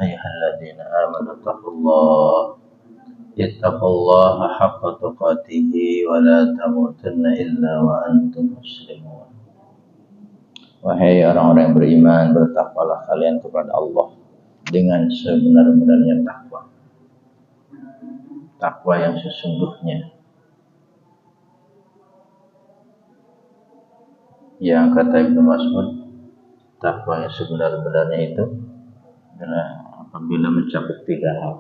أيها الذين آمنوا اتقوا الله حق تقاته ولا تموتن إلا وأنتم مسلمون. Wahai orang-orang yang beriman, bertakwalah kalian kepada Allah dengan sebenar-benarnya takwa. Takwa yang sesungguhnya. Yang kata Ibnu Mas'ud, takwa yang sebenar-benarnya itu adalah apabila mencakup 3 hal.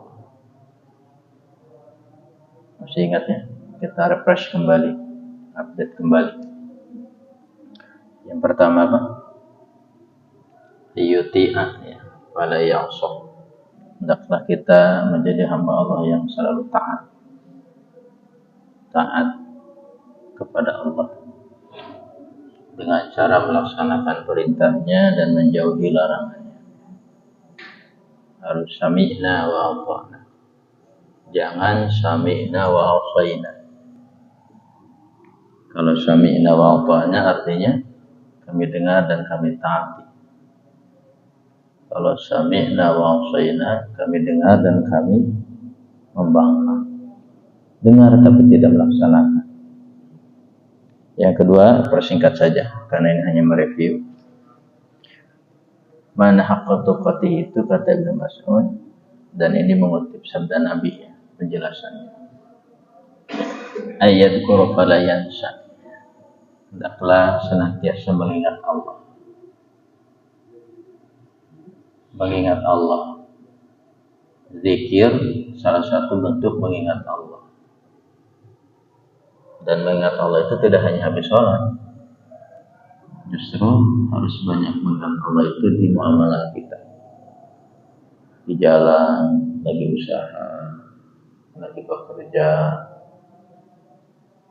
Masih ingatnya? Kita refresh kembali, update kembali. Yang pertama apa? Yuti'ah, ya, wala ya'sah. Hendaklah kita menjadi hamba Allah yang selalu taat kepada Allah dengan cara melaksanakan perintahnya dan menjauhi larangannya. Harus sami'na wa ata'na. Jangan sami'na wa asaina. Kalau sami'na wa ata'na artinya kami dengar dan kami taati. Kalau sami'na wa asaina, kami dengar dan kami membangkang. Dengar tapi tidak melaksanakan. Yang kedua, persingkat saja karena ini hanya mereview. Mana haqqa tuqatih itu kata Ibnu Mas'ud, dan ini mengutip sabda Nabi, ya, penjelasannya. Ayat fala yansa. Hendaklah senantiasa mengingat Allah. Mengingat Allah. Zikir salah satu bentuk mengingat Allah. Dan mengingat Allah itu tidak hanya habis sholat. Justru harus banyak mengingat Allah itu di muamalah kita. Di jalan, lagi usaha, lagi bekerja,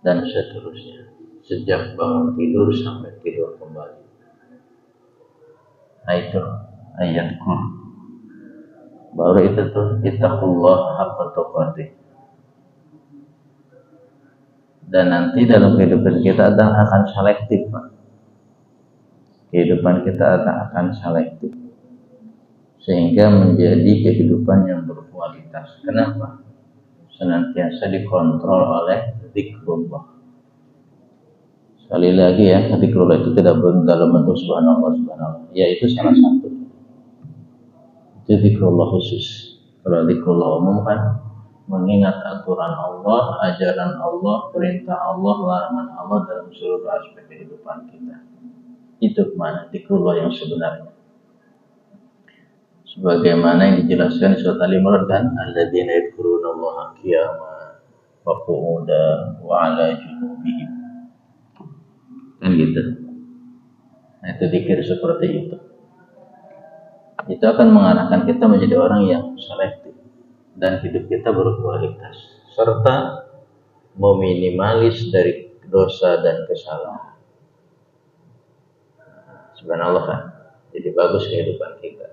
dan seterusnya. Sejak bangun tidur sampai tidur kembali. Nah itu ayat Qur'an. Baru itu tuh ittaqullah haqqa tuqatih. Dan nanti dalam kehidupan kita akan selektif, Pak. Kehidupan kita akan selektif. Sehingga menjadi kehidupan yang berkualitas. Kenapa? Senantiasa dikontrol oleh zikrullah. Sekali lagi ya, zikrullah itu tidak dalam bentuk subhanallah. Ya itu salah satu. Itu zikrullah khusus. Kalau zikrullah umum kan mengingat aturan Allah, ajaran Allah, perintah Allah, larangan Allah dalam seluruh aspek kehidupan kita. Itu mana zikrullah yang sebenarnya. Sebagaimana yang dijelaskan di surat Al-Imran kan, alladzina yadhkurunallaha qiyaman wa qu'udan wa 'ala junubihim. Kan gitu. Nah, itu zikir seperti itu. Itu akan mengarahkan kita menjadi orang yang selektif dan hidup kita berkualitas serta meminimalis dari dosa dan kesalahan. Subhanallah kan. Jadi bagus kehidupan kita.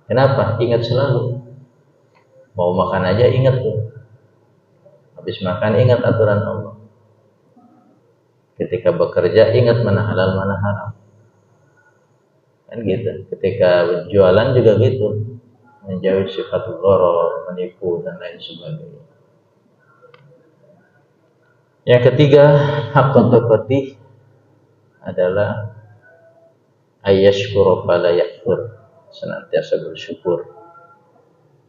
Kenapa? Ingat selalu. Mau makan aja ingat tuh. Habis makan ingat aturan Allah. Ketika bekerja ingat mana halal mana haram. Kan gitu. Ketika berjualan juga gitu. Menjauhi sifat gharar, menipu dan lain sebagainya. Yang ketiga, haqqa tuqatih adalah ayyashkura fala yakfur. Senantiasa bersyukur.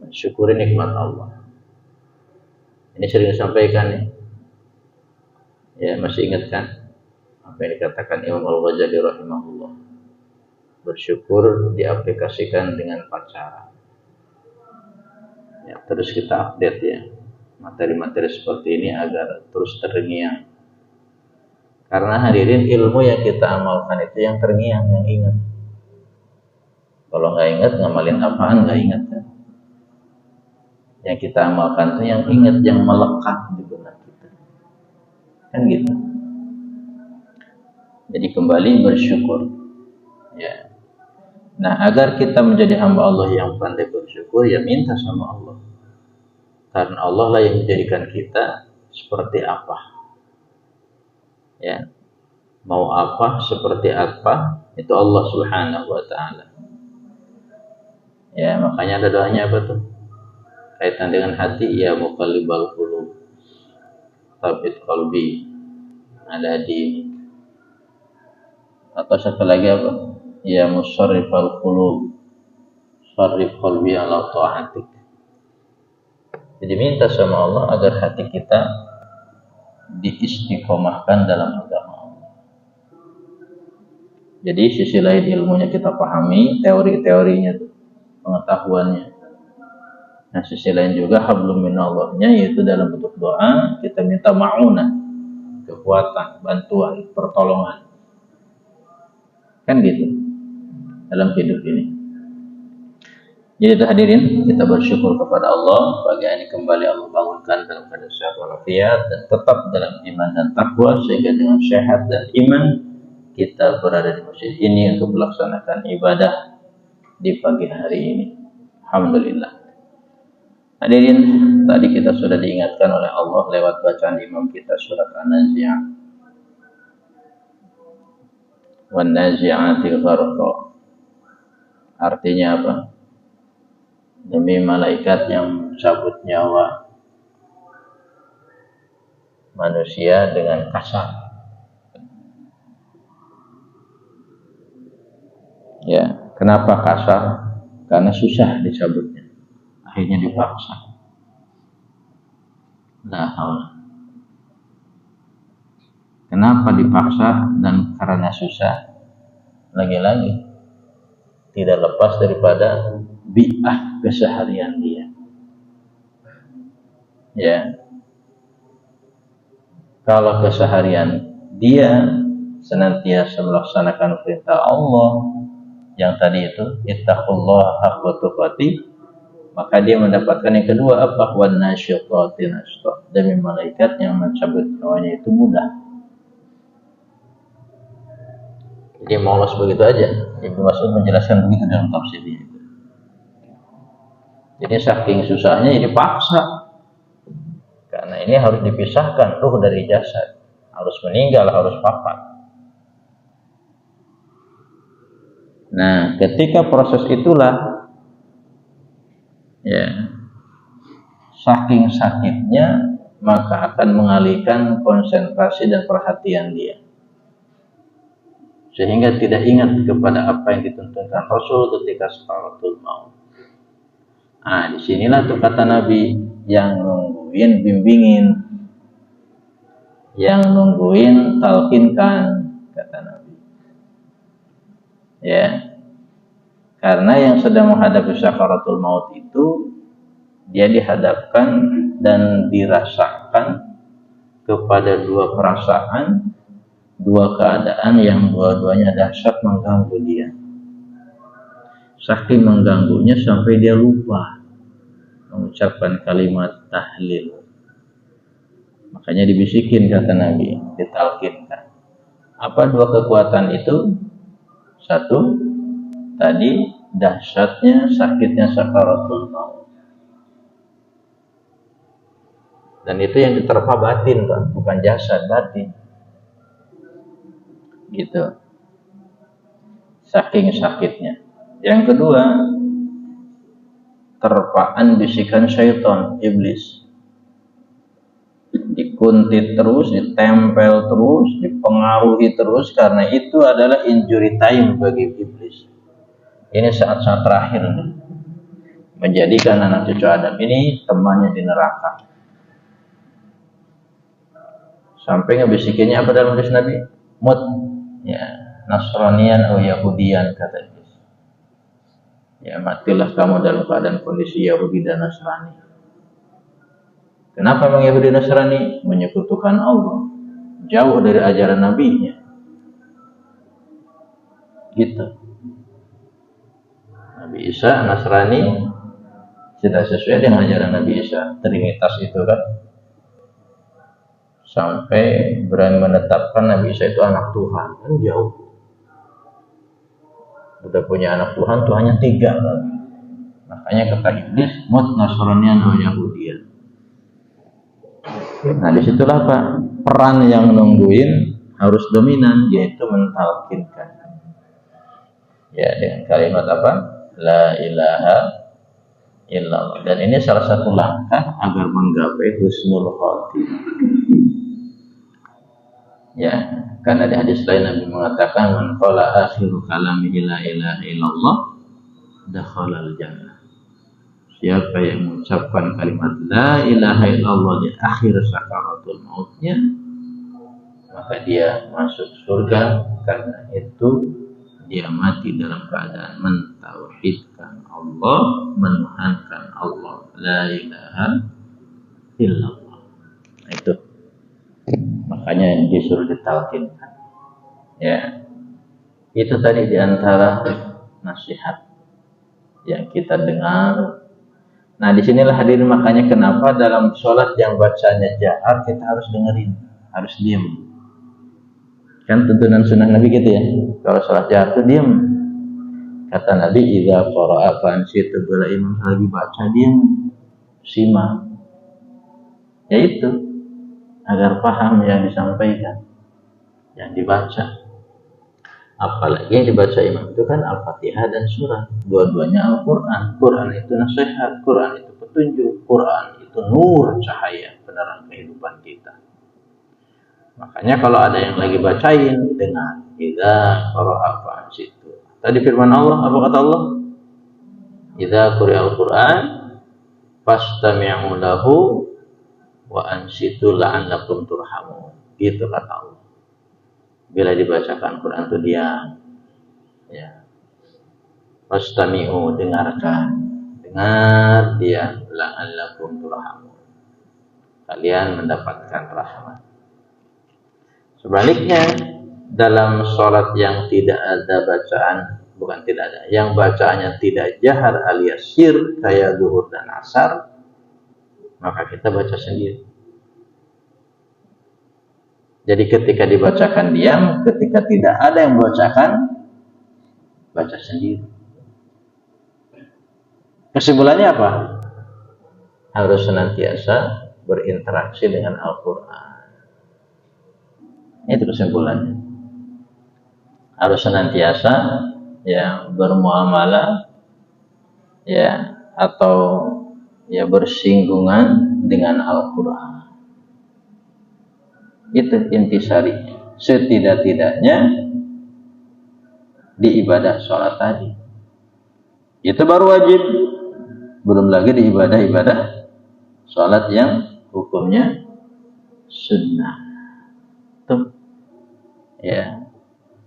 Mensyukuri nikmat Allah. Ini sering disampaikan ya. Ya, masih ingat kan apa yang dikatakan Imam Al-Ghazali rahimahullah. Bersyukur diaplikasikan dengan 4 cara. Ya, terus kita update ya materi-materi seperti ini agar terus terngiang. Karena hadirin, ilmu yang kita amalkan itu yang terngiang, yang ingat. Kalau nggak ingat, ngamalin apaan nggak ingat kan? Yang kita amalkan itu yang ingat, yang melekat di benak kita. Kan gitu. Jadi kembali bersyukur. Ya. Nah, agar kita menjadi hamba Allah yang pandai bersyukur, ya minta sama Allah. Karena Allah lah yang menjadikan kita seperti apa. Ya. Mau apa, seperti apa, itu Allah Subhanahu wa ta'ala. Ya, makanya ada doanya apa tuh? Kaitan dengan hati, ya muqallibal qulub, tsabbit qalbi. Ada di atau satu lagi apa? Ya musarrifal qulub, sarrif qalbi ala ta'atik. Jadi minta sama Allah agar hati kita diistiqomahkan dalam agama Allah. Jadi sisi lain ilmunya kita pahami, teori-teorinya tuh, pengetahuannya. Nah, sisi lain juga hablum minallahnya, yaitu dalam bentuk doa kita minta ma'unah, kekuatan, bantuan, pertolongan. Kan gitu dalam hidup ini. Jadi hadirin, kita bersyukur kepada Allah pagi ini kembali Allah bangunkan dalam keadaan sehat walafiat dan tetap dalam iman dan takwa, sehingga dengan sehat dan iman kita berada di masjid ini untuk melaksanakan ibadah di pagi hari ini. Alhamdulillah. Hadirin, tadi kita sudah diingatkan oleh Allah lewat bacaan imam kita surat An-Nazi'ah. Wan-nazi'ati gharqa. Artinya apa? Demi malaikat yang mencabut nyawa manusia dengan kasar. Ya, kenapa kasar? Karena susah dicabutnya. Akhirnya dipaksa. La haula. Kenapa dipaksa dan karena susah? Lagi-lagi tidak lepas daripada bi'ah keseharian dia. Ya. Kalau keseharian dia senantiasa melaksanakan perintah Allah yang tadi itu, ittaqullaha haqqa tuqatih, maka dia mendapatkan yang kedua apa? Wan nasyitati nashta. Demi malaikat yang mencabut nyawanya itu mudah. Jadi malas begitu aja. Ibnu Mas'ud menjelaskan begitu dalam tafsirnya itu. Jadi saking susahnya ini paksa. Karena ini harus dipisahkan ruh dari jasad. Harus meninggal, harus wafat. Nah, ketika proses itulah ya, saking sakitnya maka akan mengalihkan konsentrasi dan perhatian dia, sehingga tidak ingat kepada apa yang dituntunkan Rasul ketika sakaratul maut. Nah, disinilah tuh kata Nabi, yang nungguin bimbingin, yang nungguin talkinkan, kata Nabi. Ya, karena yang sedang menghadapi sakaratul maut itu dia dihadapkan dan dirasakan kepada dua perasaan, dua keadaan yang dua-duanya dahsyat mengganggu dia. Saking mengganggunya sampai dia lupa mengucapkan kalimat tahlil. Makanya dibisikin kata Nabi, ditalkinkan. Apa dua kekuatan itu? Satu, tadi dahsyatnya sakitnya sakaratul maut. Dan itu yang diterpa batin, kan? Bukan jasad, batin. Gitu. Saking sakitnya. Yang kedua, terpaan bisikan syaitan, iblis. Dikuntit terus, ditempel terus, dipengaruhi terus, karena itu adalah injury time bagi iblis. Ini saat-saat terakhir nih, menjadikan anak cucu Adam ini temannya di neraka. Sampai ngebisikinnya apa dalam hadis Nabi? Mut, ya, Nasranian atau Yahudian, kata iblis. Ya, matilah kamu dalam keadaan kondisi Yahudi dan Nasrani. Kenapa memang Yahudi dan Nasrani? Menyekutukan Allah, jauh dari ajaran Nabi-Nya. Gitu. Nabi Isa Nasrani tidak sesuai dengan ajaran Nabi Isa, Trinitas itu kan, sampai berani menetapkan Nabi Isa itu anak Tuhan, kan jauh. Udah punya anak Tuhan, Tuhannya 3 lagi. Makanya kata iblis, mut Nasranian atau Yahudian. Nah, disitulah Pak, peran yang nungguin harus dominan, yaitu mentalkinkan. Ya, dengan kalimat apa? la ilaha illallah. Dan ini salah satu langkah agar menggapai husnul khotimah. Ya, karena di hadis lain Nabi mengatakan man qala akhiru kalamihi la ilaha illallah dakhalal jannah. Siapa yang mengucapkan kalimat la ilaha illallah di akhir sakaratul mautnya, maka dia masuk surga. Karena itu dia mati dalam keadaan mentauhidkan Allah, menuhankan Allah, la ilaha illallah. Nah, itu makanya disuruh ditalkinkan. Ya, itu tadi diantara nasihat yang kita dengar. Nah, disinilah hadirin makanya kenapa dalam sholat yang bacanya jahar kita harus dengerin, harus diam. Kan tuntunan sunnah Nabi gitu ya. Kalau sholat jahar itu diam. Kata Nabi, idza qara'a fansitu, bila imam lagi baca diam, simak. Yaitu agar paham yang disampaikan, yang dibaca. Apalagi yang dibaca imam itu kan Al-Fatihah dan surah. Dua-duanya Al-Quran. Quran itu nasihat, Quran itu petunjuk, Quran itu nur, cahaya penerang kehidupan kita. Makanya kalau ada yang lagi bacain, dengar. Idza qara'a fansitu. Tadi firman Allah, apa kata Allah? Idza quri'al Qur'an fastami'u lahu wa ansitu la'allakum turhamun. Gitu kata Allah. Bila dibacakan Quran itu diam. Ya. Fastami'u, dengarkan. Dengar dia, la'allakum turhamun. Kalian mendapatkan rahmat. Sebaliknya, dalam sholat yang tidak ada bacaan, bukan tidak ada, yang bacaannya tidak jahar alias sir, kayak zuhur dan asar, maka kita baca sendiri. Jadi ketika dibacakan diam, ketika tidak ada yang membacakan, baca sendiri. Kesimpulannya apa? Harus senantiasa berinteraksi dengan Al-Quran. Itu kesimpulannya. Harus senantiasa ya bermuamalah ya atau ya bersinggungan dengan Al-Quran. Itu intisarinya. Setidak-tidaknya di ibadah sholat tadi. Itu baru wajib. Belum lagi di ibadah-ibadah sholat yang hukumnya sunnah. Tuh. Ya,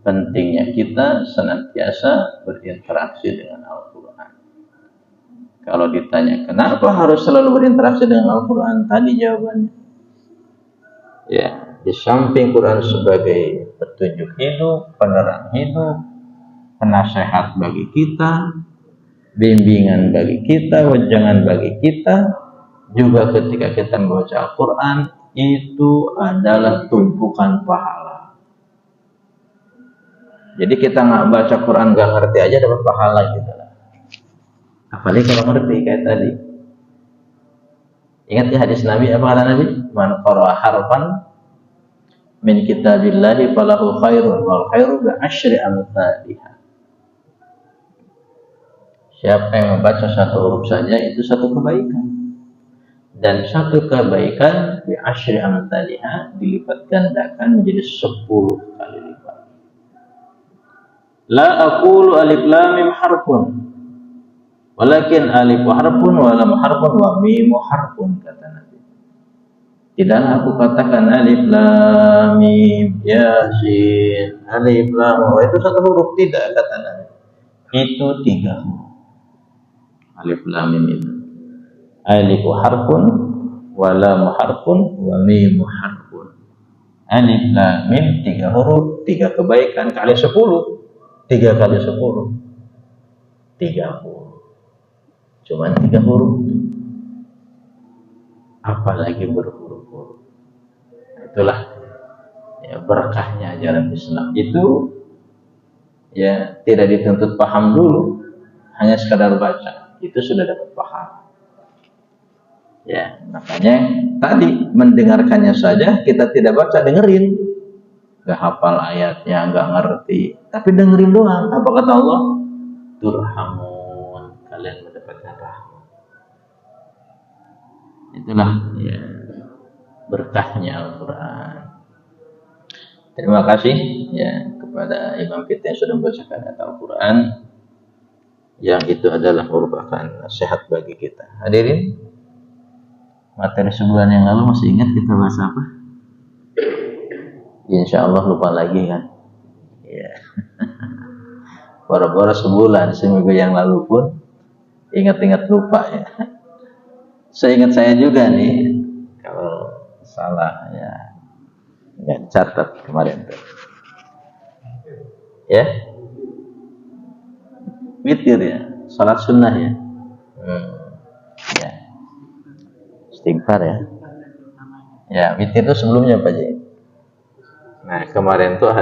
pentingnya kita senantiasa berinteraksi dengan Al-Quran. Kalau ditanya kenapa harus selalu berinteraksi dengan Al-Quran, tadi jawabannya. Ya, di samping Quran sebagai petunjuk hidup, penerang hidup, penasehat bagi kita, bimbingan bagi kita, wejangan bagi kita, juga ketika kita membaca Al-Quran itu adalah tumpukan pahala. Jadi kita nggak baca Quran nggak ngerti aja dapat pahala gitu lah. Apalagi kalau ngerti kayak tadi. Ingat ya hadis Nabi, apa kata Nabi? Man qara'a harfan min kitabillahi falahu khairun wal khairu bi asyri amsalihha. Siapa yang membaca satu huruf saja itu satu kebaikan. Dan satu kebaikan bi asyri amsalihha dilipat gandakan menjadi 10 kali lipat. La aqulu alif lam mim harfun walakin alif harfun wa lam harfun wa mim harfun, kata Nabi. Tidaklah aku katakan alif lam mim yasin alif lam itu satu huruf, tidak, kata Nabi. Itu 3 huruf. Alif lam mim itu alif harfun wa lam harfun wa mim harfun. Alif lam mim 3 huruf, 3 kebaikan kali 10. 3 kali 10 30. Cuman 3 huruf. Apalagi berhuruf-huruf. Itulah ya berkahnya ajaran Islam. Itu ya tidak dituntut paham dulu, hanya sekadar baca, itu sudah dapat paham. Ya, makanya tadi mendengarkannya saja kita tidak baca, dengerin. Gak hafal ayatnya, gak ngerti, tapi dengerin doang. Apa kata Allah? Turhamun, kalian mendapatkan rahmat. Itulah ya berkahnya Al-Quran. Terima kasih ya kepada imam kita yang sudah membacakan ayat Al-Quran, yang itu adalah merupakan nasihat bagi kita. Hadirin, materi sebulan yang lalu masih ingat kita bahas apa? Insya Allah lupa lagi kan? Ya. Boro-boro sebulan, seminggu yang lalu pun ingat-ingat lupa ya. Seingat saya juga nih, kalau salah ya nggak catat kemarin tuh. Ya, witir ya, salat sunnah ya. Ya, istighfar ya. Ya, witir itu sebelumnya Pak Ji. Nah kemarin tuh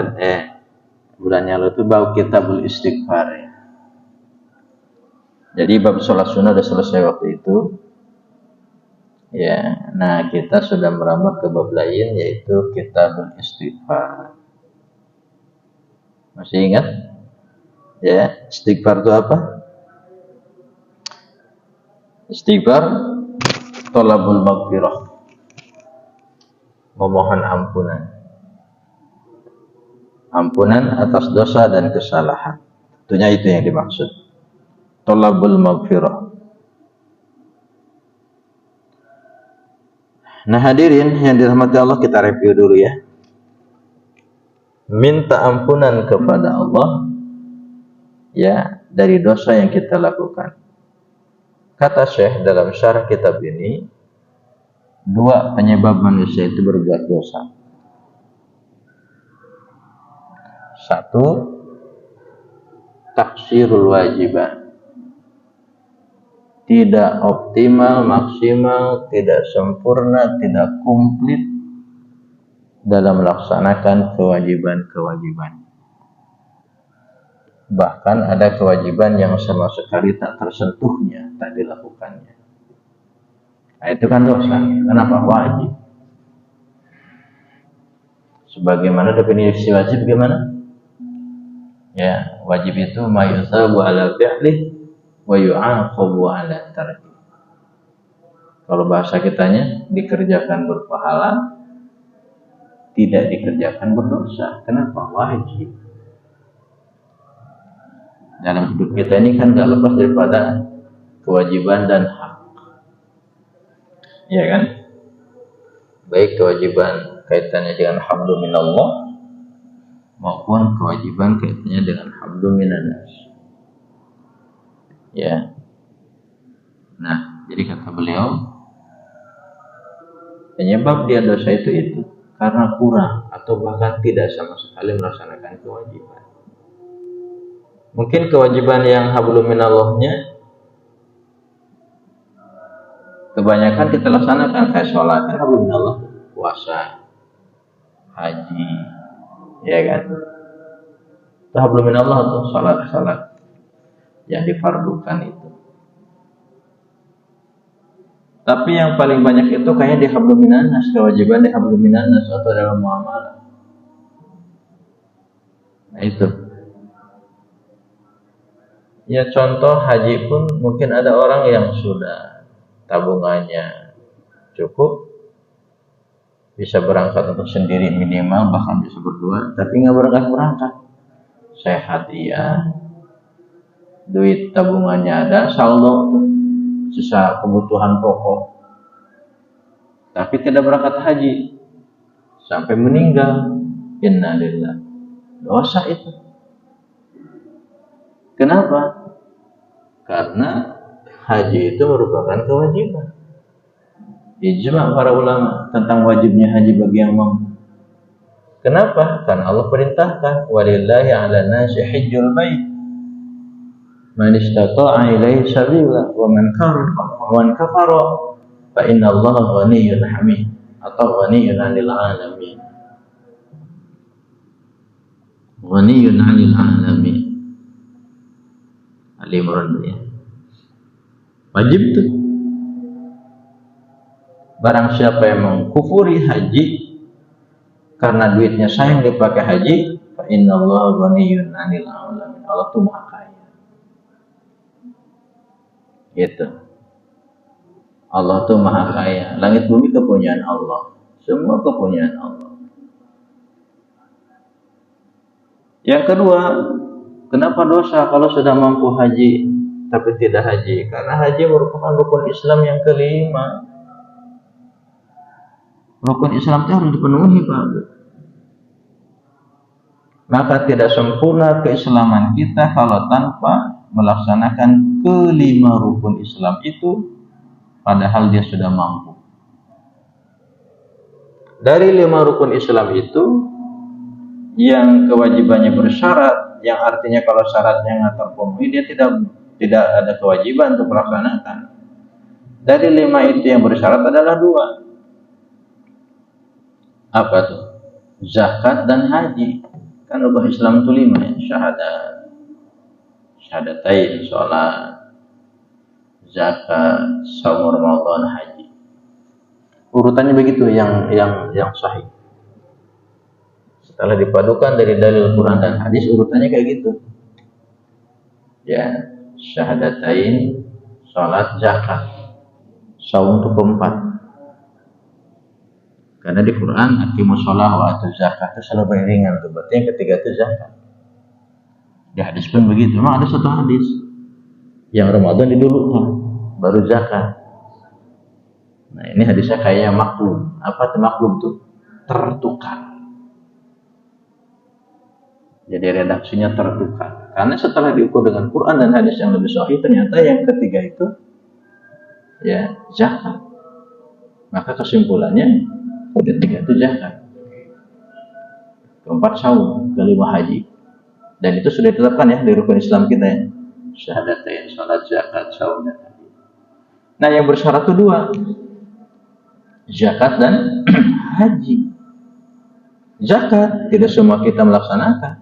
bulan yang lalu tuh bab kitabul istighfar ya. Jadi bab salat sunnah udah selesai waktu itu. Ya, nah kita sudah merambah ke bab lain yaitu kitabul istighfar. Masih ingat? Ya, istighfar itu apa? Istighfar thalabul maghfirah, memohon ampunan. Ampunan atas dosa dan kesalahan. Tentunya itu yang dimaksud. Thalabul maghfirah. Nah hadirin yang dirahmati Allah, kita review dulu ya. Minta ampunan kepada Allah ya dari dosa yang kita lakukan. Kata Syekh dalam syarah kitab ini, dua penyebab manusia itu berbuat dosa. Satu, taksirul wajiban, tidak optimal, maksimal, tidak sempurna, tidak komplit dalam melaksanakan kewajiban-kewajiban. Bahkan ada kewajiban yang sama sekali tak tersentuhnya, tak dilakukannya. Nah, itu kan dosa. Kenapa wajib? Sebagaimana definisi wajib gimana? Ya, wajib itu ma yusabu ala fi'li wa yu'aqabu ala tarki. Kalau bahasa kitanya, dikerjakan berpahala, tidak dikerjakan berdosa. Kenapa? Wajib. Dalam hidup kita ini kan gak lepas daripada kewajiban dan hak. Ya kan? Baik kewajiban kaitannya dengan hablu minallah maupun kewajiban kaitannya dengan hablu minannas. Ya. Nah, jadi kata beliau, penyebab dia dosa itu karena kurang atau bahkan tidak sama sekali melaksanakan kewajiban. Mungkin kewajiban yang hablu minallahnya kebanyakan kita laksanakan, kayak sholat kan hablu minallah, puasa, haji, ya kan? Itu hablu minallah tuh, sholat yang difardukan itu. Tapi yang paling banyak itu kayaknya di hablu minannas, kewajiban di hablu minannas atau dalam muamalah. Nah itu. Ya contoh haji pun mungkin ada orang yang sudah tabungannya cukup, bisa berangkat untuk sendiri minimal, bahkan bisa berdua, tapi nggak berangkat. Sehat iya, duit tabungannya ada, saldo sisa kebutuhan pokok, tapi tidak berangkat haji sampai meninggal. Innalillah, dosa itu. Kenapa? Karena haji itu merupakan kewajiban. Ijma' para ulama tentang wajibnya haji bagi yang mampu. Kenapa? Karena Allah perintahkan, walillahi 'alan nasi hajjul bait man istata'a ilaihi sabila wa man kafara fa inna Allaha ghaniyyun hamid atau ghaniyyun 'anil 'alamin. Ghaniyyun 'anil 'alamin. Ali Imran ya. Wajib tuh. Barang siapa yang mengkufuri haji karena duitnya sayang dipakai haji, fa innallaha ghaniyyun 'anil 'alamin. Allah tuh maha kaya. Gitu. Allah tuh maha kaya. Langit bumi kepunyaan Allah. Semua kepunyaan Allah. Yang kedua, kenapa dosa kalau sudah mampu haji tapi tidak haji? Karena haji merupakan rukun Islam yang kelima. Rukun Islam itu harus dipenuhi, Pak. Maka tidak sempurna keislaman kita kalau tanpa melaksanakan kelima rukun Islam itu, padahal dia sudah mampu. Dari 5 rukun Islam itu, yang kewajibannya bersyarat, yang artinya kalau syaratnya nggak terpenuhi, dia tidak ada kewajiban untuk melaksanakan. Dari 5 itu yang bersyarat adalah 2. Apa tuh? Zakat dan haji. Kan rukun Islam itu 5 ya. Syahadatain, sholat, zakat, saum Ramadan, haji. Urutannya begitu yang sahih. Setelah dipadukan dari dalil Quran dan hadis, urutannya kayak gitu. Ya, syahadatain, sholat, zakat, saum itu keempat. Karena di Quran aqimus shalah wa atuz zakat itu selalu beriringan tuh. Berarti yang ketiga itu zakat. Di hadis pun begitu. Memang ada satu hadis yang Ramadan didulukan, baru zakat. Nah, ini hadisnya kayak maklum. Apa tuh maklum tuh? Tertukar. Jadi redaksinya tertukar. Karena setelah diukur dengan Quran dan hadis yang lebih sahih, ternyata yang ketiga itu ya zakat. Maka kesimpulannya ketiga itu zakat, keempat saum, kelima haji, dan itu sudah ditetapkan ya di rukun Islam kita ya, syahadatain, sholat, zakat, saum dan haji. Nah yang bersyarat itu 2, zakat dan haji. Zakat tidak semua kita melaksanakan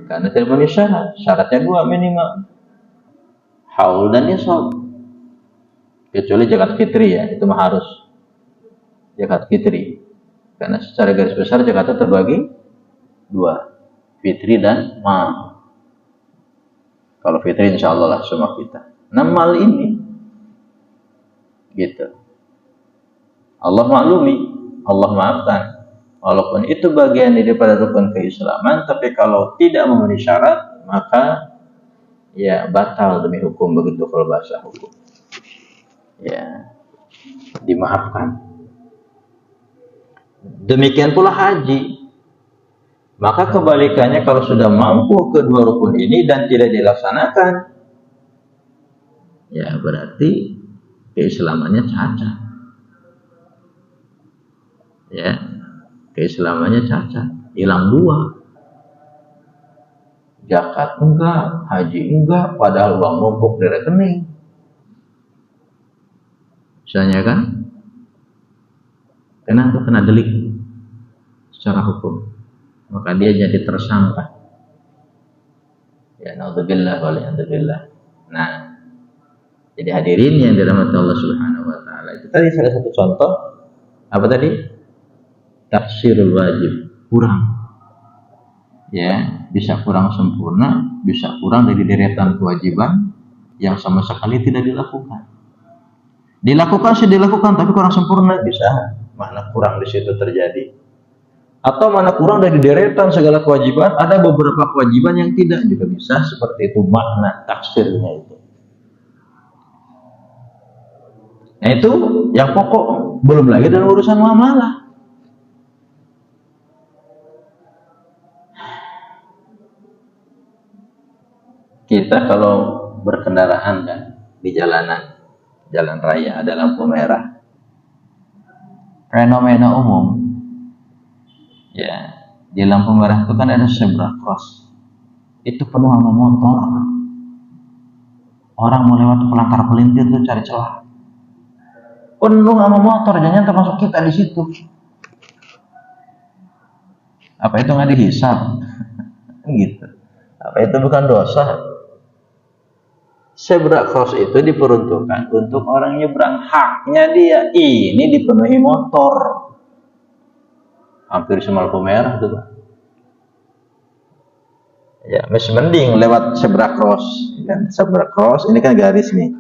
karena tidak memenuhi syarat. Syaratnya 2 minimal, haul dan nisab, kecuali zakat fitri ya, itu mah harus zakat fitri, karena secara garis besar zakat itu terbagi 2, fitri dan mal. Kalau fitri insya Allah lah semua kita. Nah mal ini gitu, Allah maklumi, Allah maafkan, walaupun itu bagian daripada rukun keislaman, tapi kalau tidak memenuhi syarat maka ya batal demi hukum, begitu kalau bahasa hukum ya, dimaafkan. Demikian pula haji. Maka kebalikannya, kalau sudah mampu kedua rukun ini dan tidak dilaksanakan, ya berarti keislamannya cacat. Ya, keislamannya cacat, hilang 2. Zakat enggak, haji enggak, padahal uang numpuk di rekening. Misalnya kan? Kenapa kena delik secara hukum, maka dia jadi tersangka. Ya naudzubillah waliyadzubillah. Nah, jadi hadirin yang dirahmati Allah Subhanahu wa taala, itu tadi salah satu contoh apa tadi? Taksirul wajib, kurang. Ya, bisa kurang sempurna, bisa kurang dari deretan kewajiban yang sama sekali tidak dilakukan. Dilakukan sih dilakukan, tapi kurang sempurna, bisa. Mana kurang di situ terjadi, atau mana kurang dari deretan segala kewajiban, ada beberapa kewajiban yang tidak, juga bisa seperti itu makna taksirnya itu. Nah itu yang pokok, belum lagi dalam urusan muamalah. Kita kalau berkendaraan kan di jalanan, jalan raya ada lampu merah, fenomena umum ya, di lampu merah itu kan ada zebra cross, itu penuh sama motor. Orang mau lewat pelantar pelintir tuh cari celah, penuh sama motor, jangan termasuk kita di situ. Apa itu nggak dihisab? Gitu. Apa itu bukan dosa? Zebra cross itu diperuntukkan untuk orang nyebrang, haknya dia. Ini dipenuhi motor, hampir semua lampu merah tuh, Pak. Ya, masih mending lewat zebra cross. Kan zebra cross ini kan garis nih,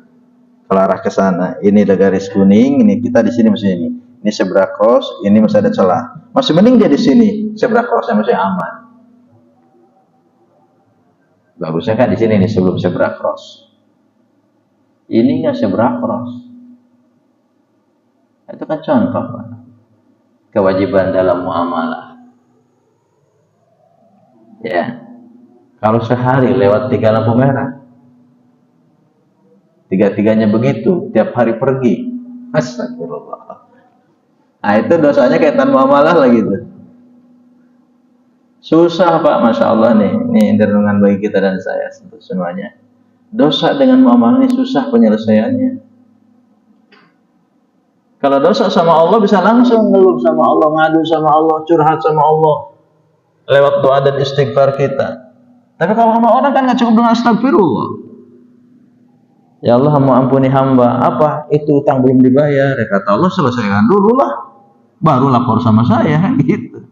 Kalau arah ke sana, ini ada garis kuning, ini kita di sini masih ini. Ini zebra cross, ini masih ada celah. Masih mending dia di sini, zebra crossnya masih aman. Bagusnya kan di sini nih sebelum zebra cross. Ini nggak zebra cross. Itu kan contoh Pak. Kewajiban dalam muamalah. Ya, kalau sehari lewat 3 lampu merah, tiga-tiganya begitu, tiap hari pergi. Astagfirullah. Nah itu dosanya kaitan muamalah lagi tuh. Susah Pak, Masya Allah nih. Ini renungan bagi kita dan saya untuk semuanya. Dosa dengan muamalah ini susah penyelesaiannya. Kalau dosa sama Allah bisa langsung ngeluh sama Allah, ngadu sama Allah, curhat sama Allah lewat doa dan istighfar kita. Tapi kalau sama orang kan nggak cukup dengan astagfirullah. Ya Allah mau ampuni hamba, apa itu utang belum dibayar? Ya kata Allah selesaikan dulu lah, baru lapor sama saya gitu.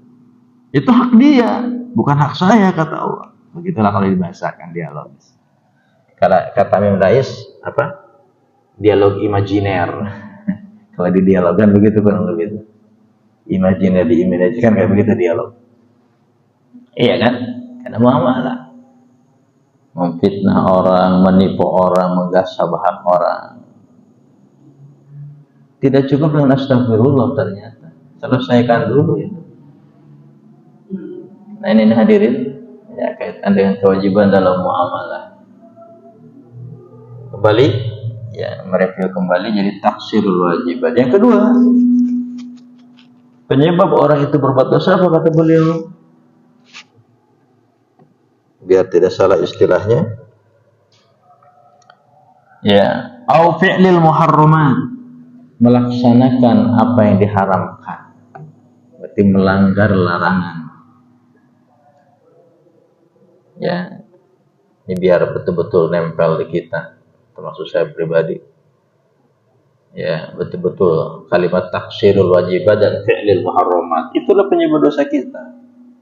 Itu hak dia, bukan hak saya kata Allah. Begitulah kalau dibahasakan dialog. Kata Amin Rais apa? Dialog imajiner. Kalau di dialogkan begitu kurang lebih. Imajiner diimajinasikan kayak begitu dialog. Iya kan? Karena muamalah. Memfitnah orang, menipu orang, menggasab hak orang. Tidak cukup dengan astagfirullah ternyata. Selesaikan dulu itu. Nah ini hadirin, ya kaitan dengan kewajiban dalam muamalah. Kembali, ya mereview kembali jadi taksirul wajibat. Yang kedua, penyebab orang itu berbuat dosa apa kata beliau? Biar tidak salah istilahnya. Ya, au fi'lil muharramat, melaksanakan apa yang diharamkan. Berarti melanggar larangan. Ya, ini biar betul-betul nempel di kita, termasuk saya pribadi. Ya, betul-betul kalimat taksirul wajibat dan fi'lil muharramat itulah penyebab dosa kita.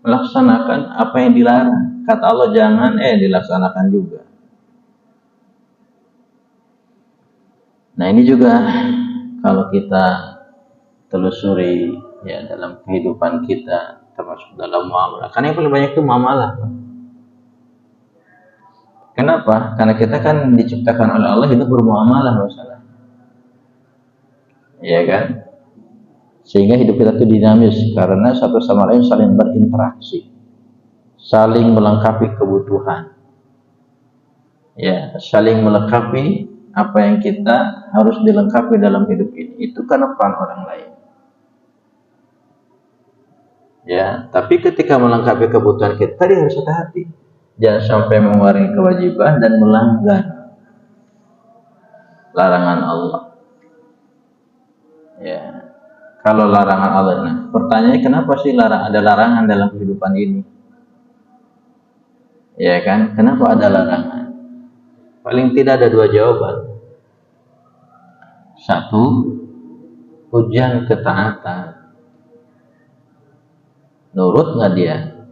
Melaksanakan apa yang dilarang. Kata Allah jangan, dilaksanakan juga. Nah ini juga kalau kita telusuri ya dalam kehidupan kita, termasuk dalam muamalah. Karena yang paling banyak itu muamalah. Kenapa? Karena kita kan diciptakan oleh Allah hidup bermuamalah masalah. Iya kan? Sehingga hidup kita itu dinamis karena satu sama lain saling berinteraksi, saling melengkapi kebutuhan, ya, saling melengkapi apa yang kita harus dilengkapi dalam hidup ini. Itu karena peran orang lain. Ya, tapi ketika melengkapi kebutuhan kita, tadi harus hati-hati, jangan sampai mengurangi kewajiban dan melanggar larangan Allah. Ya. Kalau larangan Allah, nah pertanyaannya kenapa sih ada larangan dalam kehidupan ini? Ya kan, kenapa ada larangan? Paling tidak ada dua jawaban. Satu, ujian ketaatan. Nurut nggak dia?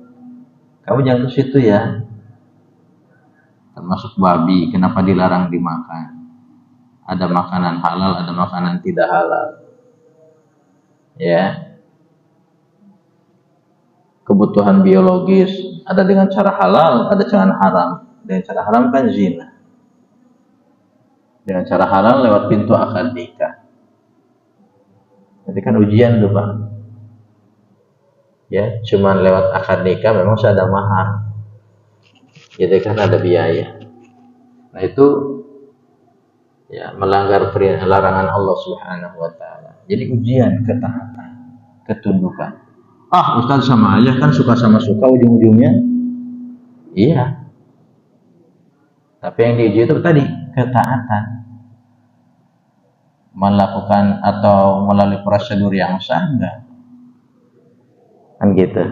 Kamu jangan ke situ ya. Termasuk babi, kenapa dilarang dimakan? Ada makanan halal, ada makanan tidak halal. Ya, kebutuhan biologis ada dengan cara halal, ada dengan haram. Dengan cara haram kan zina. Dengan cara halal lewat pintu akad nikah. Jadi kan ujian tuh Pak. Ya, cuman lewat akad nikah memang sudah ada mahar. Jadi kan ada biaya. Nah itu ya melanggar larangan Allah Subhanahu wa taala. Jadi ujian ketaatan, ketundukan. Ustaz sama aja kan suka sama suka ujung-ujungnya. Iya. Tapi yang diuji itu tadi ketaatan. Melakukan atau melalui prosedur yang sah enggak? Kan gitu.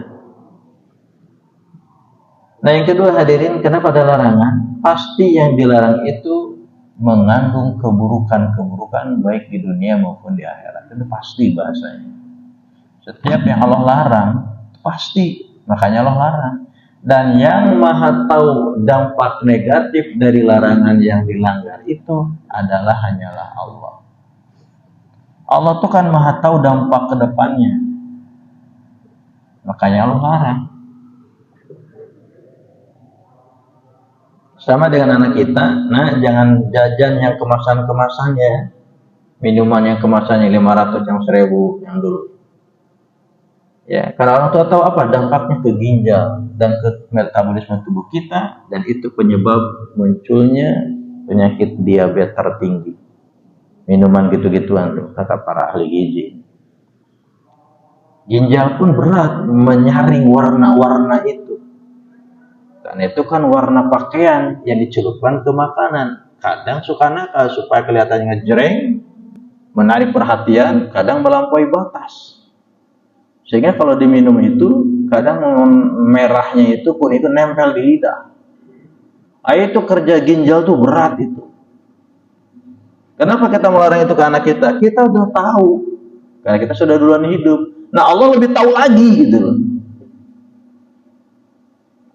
Nah yang kedua hadirin, kenapa ada larangan? Pasti yang dilarang itu mengandung keburukan-keburukan baik di dunia maupun di akhirat. Itu pasti bahasanya. Setiap yang Allah larang pasti, makanya Allah larang. Dan yang maha tahu dampak negatif dari larangan yang dilanggar itu adalah hanyalah Allah. Allah tuh kan maha tahu dampak ke depannya. Makanya Allah larang. Sama dengan anak kita, nah jangan jajan yang kemasan-kemasannya. Minuman yang kemasannya 500, yang 1000, yang dulu. Ya, karena orang tua tahu apa dampaknya ke ginjal dan ke metabolisme tubuh kita, dan itu penyebab munculnya penyakit diabetes tertinggi. Minuman gitu-gituan tuh, kata para ahli gizi. Ginjal pun berat menyaring warna-warna itu. Dan itu kan warna pakaian yang dicelupkan ke makanan. Kadang suka nakal supaya kelihatannya ngejreng, menarik perhatian, kadang melampaui batas. Sehingga kalau diminum itu, kadang merahnya itu pun itu nempel di lidah. Itu kerja ginjal tuh berat itu. Kenapa kita melarang itu ke anak kita? Kita udah tahu, karena kita sudah duluan hidup. Nah Allah lebih tahu lagi gitu loh.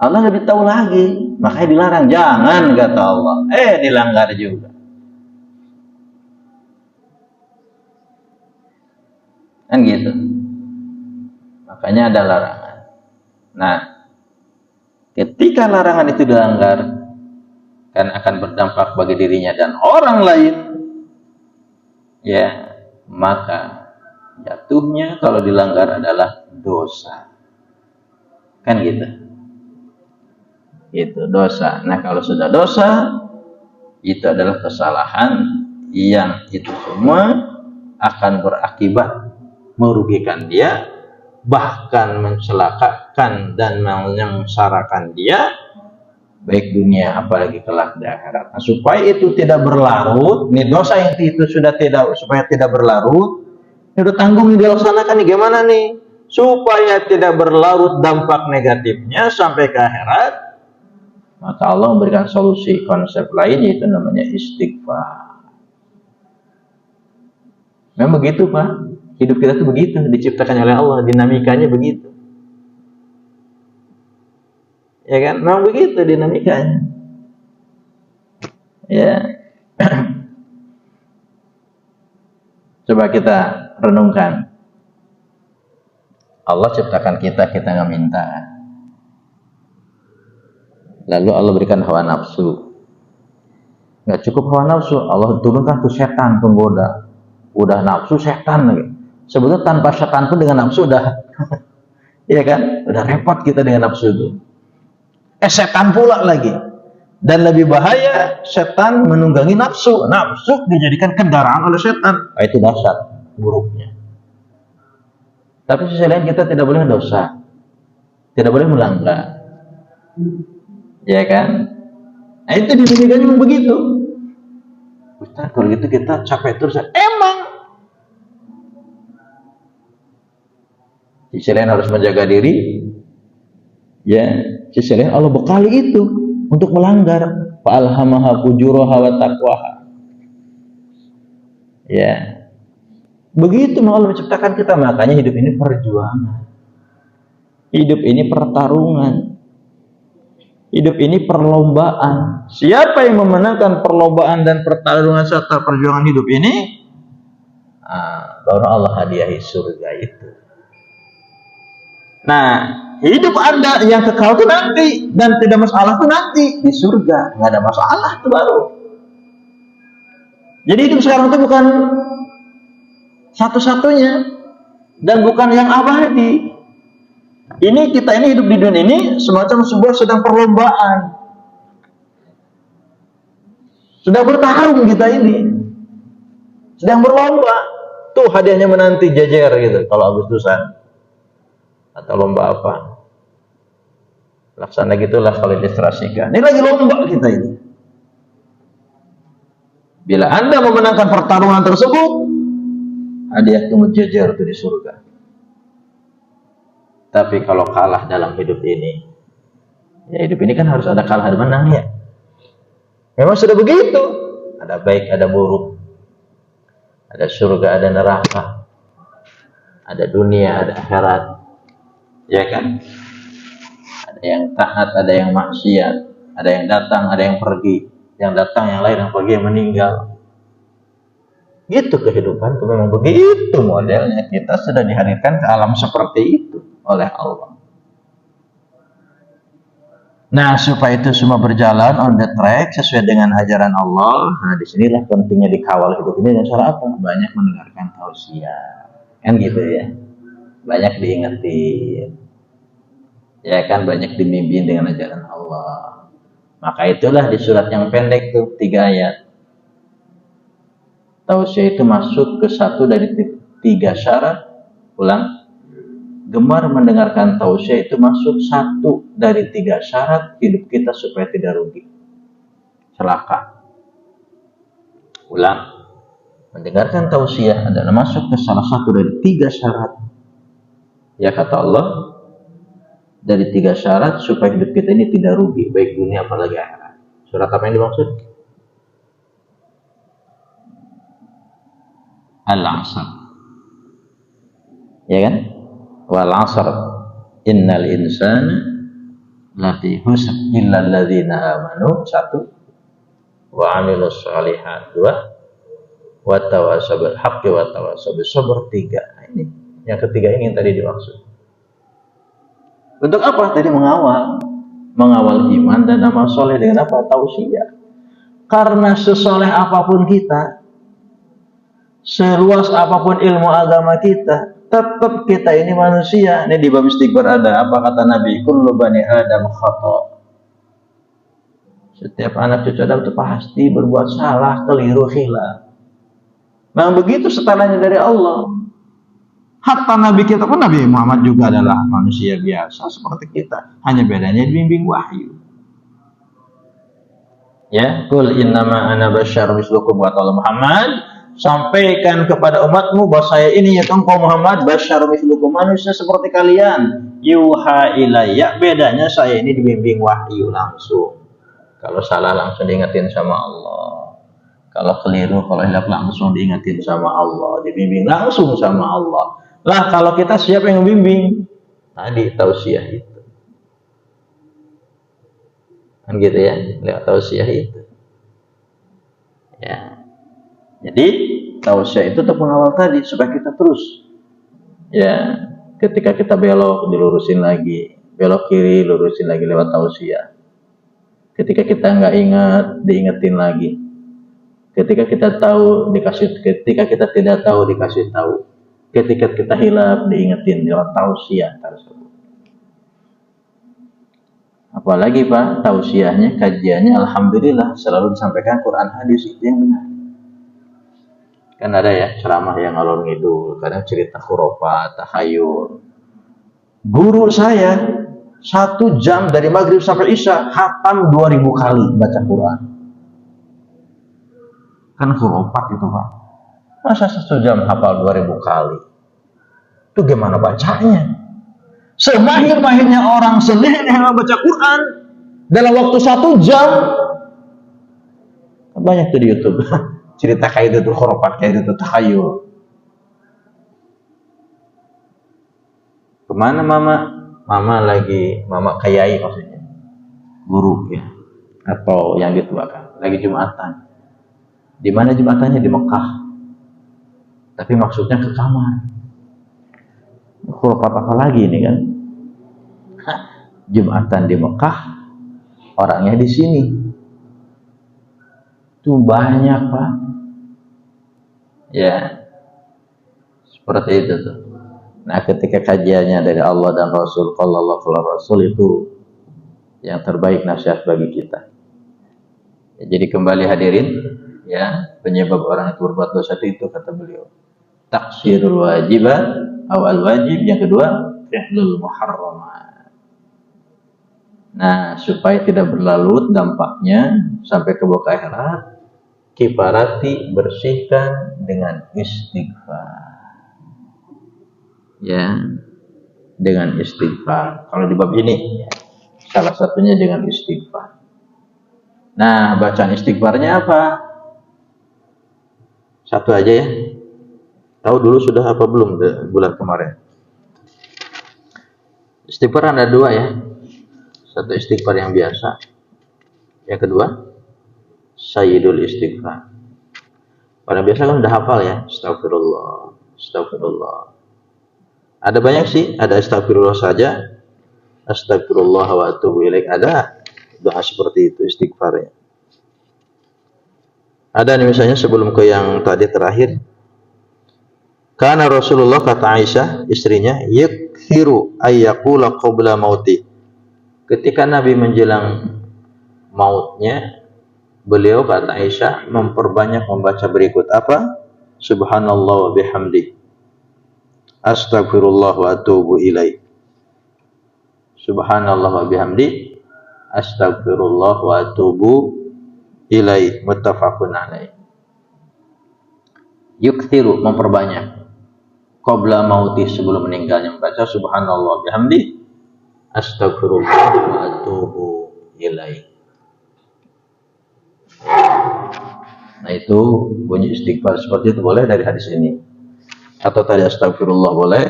Allah lebih tahu lagi, makanya dilarang. Jangan, kata Allah. Dilanggar juga. Kan gitu. Makanya ada larangan. Nah, ketika larangan itu dilanggar, kan akan berdampak bagi dirinya dan orang lain, ya, maka jatuhnya kalau dilanggar adalah dosa. Kan gitu. Itu dosa. Nah, kalau sudah dosa, itu adalah kesalahan yang itu semua akan berakibat merugikan dia, bahkan mencelakakan dan menyengsarakan dia, baik dunia apalagi kelak di akhirat. Nah, supaya itu tidak berlarut, nih dosa yang itu sudah tidak, supaya tidak berlarut, ini udah tanggung dilaksanakan nih, gimana nih supaya tidak berlarut dampak negatifnya sampai ke akhirat. Maka Allah memberikan solusi. Konsep lainnya itu namanya istighfar. Memang begitu Pak, hidup kita tuh begitu, diciptakan oleh Allah, dinamikanya begitu. Ya kan, memang begitu dinamikanya. Ya. Coba kita renungkan. Allah ciptakan kita nggak minta. Lalu Allah berikan hawa nafsu. Nggak cukup hawa nafsu, Allah turunkan tuh setan penggoda. Udah nafsu setan lagi. Sebetulnya tanpa setan pun dengan nafsu udah, iya kan? Udah repot kita dengan nafsu itu. Setan pula lagi. Dan lebih bahaya, setan menunggangi nafsu. Nafsu dijadikan kendaraan oleh setan. Itu dasar buruknya. Tapi sisi lain kita tidak boleh dosa, tidak boleh melanggar, ya kan? Nah, itu dinamikanya memang begitu. Ustaz, kalau gitu kita capek terus. Emang. Sisi lain harus menjaga diri. Ya, sisi lain Allah bekali itu untuk melanggar. Fa'alhamaha fujuraha wa taqwaha. Ya. Begitu Allah menciptakan kita, makanya hidup ini perjuangan. Hidup ini pertarungan. Hidup ini perlombaan. Siapa yang memenangkan perlombaan dan pertarungan serta perjuangan hidup ini, baru Allah hadiahi surga itu. Nah, hidup Anda yang kekal itu nanti, dan tidak masalah itu nanti di surga, nggak ada masalah itu baru. Jadi hidup sekarang itu bukan satu-satunya dan bukan yang abadi. Ini kita ini hidup di dunia ini semacam sebuah sedang perlombaan. Sedang bertarung kita ini. Sedang berlomba. Tuh hadiahnya menanti jejer gitu kalau Agustusan. Atau lomba apa. Laksana gitulah kalau ilustrasikan. Ini lagi lomba kita ini. Bila Anda memenangkan pertarungan tersebut, hadiah itu menjejer itu di surga. Tapi kalau kalah dalam hidup ini, ya hidup ini kan harus ada kalah dan menang ya. Memang sudah begitu. Ada baik, ada buruk. Ada surga, ada neraka. Ada dunia, ada akhirat. Ya kan? Ada yang taat, ada yang maksiat. Ada yang datang, ada yang pergi. Yang datang, yang lain, yang pergi, yang meninggal. Gitu kehidupan itu memang begitu modelnya. Kita sudah dihadirkan ke alam seperti itu oleh Allah. Nah, supaya itu semua berjalan on the track sesuai dengan ajaran Allah. Nah, disinilah pentingnya dikawal hidup ini dengan cara apa? Banyak mendengarkan tausiah, kan gitu ya. Banyak diingetin, ya kan, banyak dibimbing dengan ajaran Allah. Maka itulah di surat yang pendek tuh 3 ayat. Tausiah itu masuk ke 1 dari 3 syarat. Ulang. Gemar mendengarkan tausiah itu masuk 1 dari 3 syarat hidup kita supaya tidak rugi, celaka. Ulang. Mendengarkan tausiah adalah masuk ke salah satu dari 3 syarat. Ya kata Allah, dari 3 syarat supaya hidup kita ini tidak rugi, baik dunia apalagi akhirat. Surat apa yang dimaksud? Al-Asr. Ya kan? Wal 'asr innal insana lafi khusr illa alladzina amanu 1 wa 'amilus shalihat 2 wa tawassaw bil haqqi wa tawassaw bis sabr 3. Nah, ini yang ketiga ini yang tadi dimaksud. Untuk apa? Tadi mengawal iman dan amal soleh dengan apa? Tausiah. Karena sesoleh apapun kita, seluas apapun ilmu agama kita, tetap kita ini manusia. Ini di bab istighfar ada apa kata Nabi? Kullu bani Adam khata. Setiap anak cucu Adam itu pasti berbuat salah, keliru, khilaf. Nah, begitu setananya dari Allah. Hatta Nabi kita pun, Nabi Muhammad juga adalah manusia biasa seperti kita. Hanya bedanya dibimbing wahyu. Ya, qul innama ana basyarun mislukum wa ta'ala Muhammad, sampaikan kepada umatmu bahwa saya ini yaitu engkau Muhammad basyarun mislukum, manusia seperti kalian. Yuha ilayya, bedanya saya ini dibimbing wahyu langsung. Kalau salah langsung diingetin sama Allah. Kalau keliru, kalau hilaf langsung diingetin sama Allah, dibimbing langsung sama Allah. Lah kalau kita siapa yang membimbing? Tadi tausiah itu. Kan gitu ya, lewat tausiah itu. Ya. Jadi tausiah itu untuk mengawal tadi supaya kita terus. Ya, ketika kita belok dilurusin lagi, belok kiri lurusin lagi lewat tausiah. Ketika kita nggak ingat, diingetin lagi. Ketika kita tahu dikasih, ketika kita tidak tahu dikasih tahu. Ketika kita hilaf diingetin lewat tausiah tersebut. Apalagi Pak, tausiahnya, kajiannya alhamdulillah selalu disampaikan Quran hadis itu yang benar. Kan ada ya ceramah yang ngalor ngidul, kadang cerita khurafat, tahayul. Guru saya 1 jam dari maghrib sampai isya khatam 2000 kali baca Quran. Kan khurafat itu Pak. Masa 1 jam hafal 2000 kali? Itu gimana bacanya? Semahir-mahirnya orang seleh-leh baca Quran dalam waktu 1 jam. Banyak tuh di YouTube. Cerita kayak itu, khurafat kayak itu, tahayul. Kemana mama? Mama kayai maksudnya. Guru ya. Atau yang dituakan. Lagi Jumatan. Di mana Jumatannya? Di Mekah. Tapi maksudnya ke kamar. Khurafat apa lagi ini kan? Jumatan di Mekah, orangnya di sini. Itu banyak Pak. Ya, seperti itu tuh. Nah, ketika kajiannya dari Allah dan Rasul, kalau Allah dan Rasul itu yang terbaik nasihat bagi kita. Ya, jadi kembali hadirin, ya, penyebab orang itu berbuat dosa itu kata beliau. Taksirul wajibat, awal wajib, yang kedua fi'lul muharramat. Nah, supaya tidak berlarut dampaknya sampai ke bawah akhirat, kifarati, bersihkan dengan istighfar. Ya, dengan istighfar. Kalau di bab ini, salah satunya dengan istighfar. Nah, bacaan istighfarnya apa? Satu aja ya. Tahu dulu sudah apa belum bulan kemarin? Istighfar ada 2 ya. Satu istighfar yang biasa. Yang kedua, sayyidul istighfar. Orang biasa kan udah hafal ya, astagfirullah, astagfirullah. Ada banyak sih, ada astagfirullah saja, astagfirullah wa atubu ilaik, ada doa seperti itu istighfarnya. Ada nih misalnya sebelum ke yang tadi terakhir, karena Rasulullah, kata Aisyah istrinya, yakthiru ayyaqula qabla mauti. Ketika Nabi menjelang mautnya, beliau, kata Aisyah, memperbanyak membaca berikut apa? Subhanallah wa bihamdi, astagfirullah wa atubu ilaih. Subhanallah wa bihamdi, astagfirullah wa atubu ilaih. Muttafaqun alaih. Yukthiru, memperbanyak. Qabla mauti, sebelum meninggalnya, membaca subhanallah wa bihamdi, astagfirullah wa atubu ilaih. Nah, itu bunyi istighfar seperti itu boleh dari hadis ini. Atau tadi astagfirullah boleh,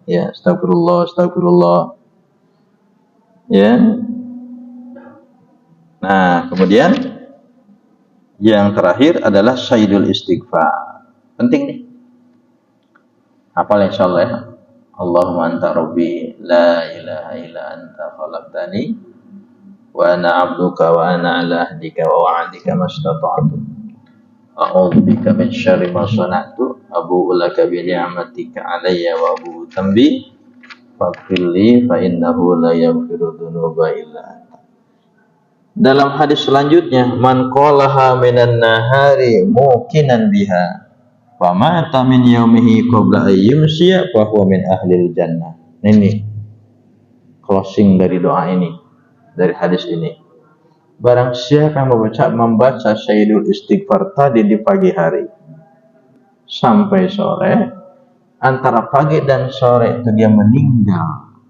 ya, astagfirullah, astagfirullah. Ya. Nah, kemudian yang terakhir adalah sayyidul istighfar. Penting nih. Hafal insyaallah ya. Allahumma anta rabbi la ilaha illa anta khalaqtani wa ana 'abduka wa ana 'ala ahdika wa wa'dika mastata'tu. A'udzu bika min syarri ma sana'tu, abu'u laka bi ni'matika 'alayya wa abu'u dhanbi faghfirli fa innahu la yaghfiru dzunuba illa anta. Dalam hadis selanjutnya, man qalaha minan nahari muqinan biha fa mata min yaumihi qabla ayyumsiya fa huwa min ahlil jannah. Ini closing dari doa ini, dari hadis ini. Barang siapa yang membaca sayyidul istighfar tadi di pagi hari sampai sore, antara pagi dan sore itu dia meninggal,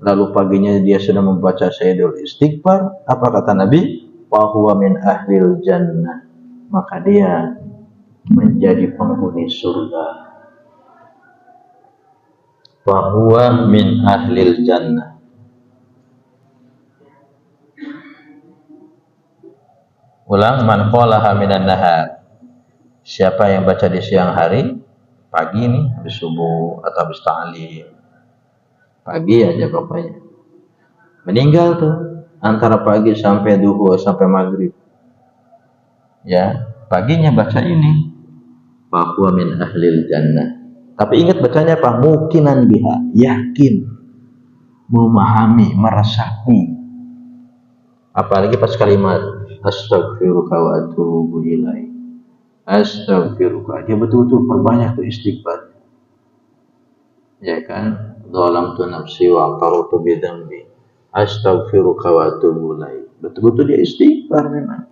lalu paginya dia sudah membaca sayyidul istighfar, apa kata Nabi? Fa huwa min ahlil jannah, maka dia menjadi penghuni surga. Fa huwa min ahlil jannah. Ulang, man qalaha minan nahar. Siapa yang baca di siang hari, pagi nih, habis subuh atau habis ta'lim, pagi aja pokoknya, meninggal tuh antara pagi sampai duhur sampai maghrib, ya, paginya baca ini, fa huwa min ahlil jannah. Tapi ingat bacanya apa? Muqinan biha, yakin, memahami, meresapi. Apalagi pas kalimat astaghfiruka wa atubu ilaih, astaghfiruka, dia betul-betul perbanyak tuh istighfar, ya kan? Zalamtu nafsi wa aqtartu bi dzambi, astaghfiruka wa atubu ilaih. Betul-betul dia istighfar memang.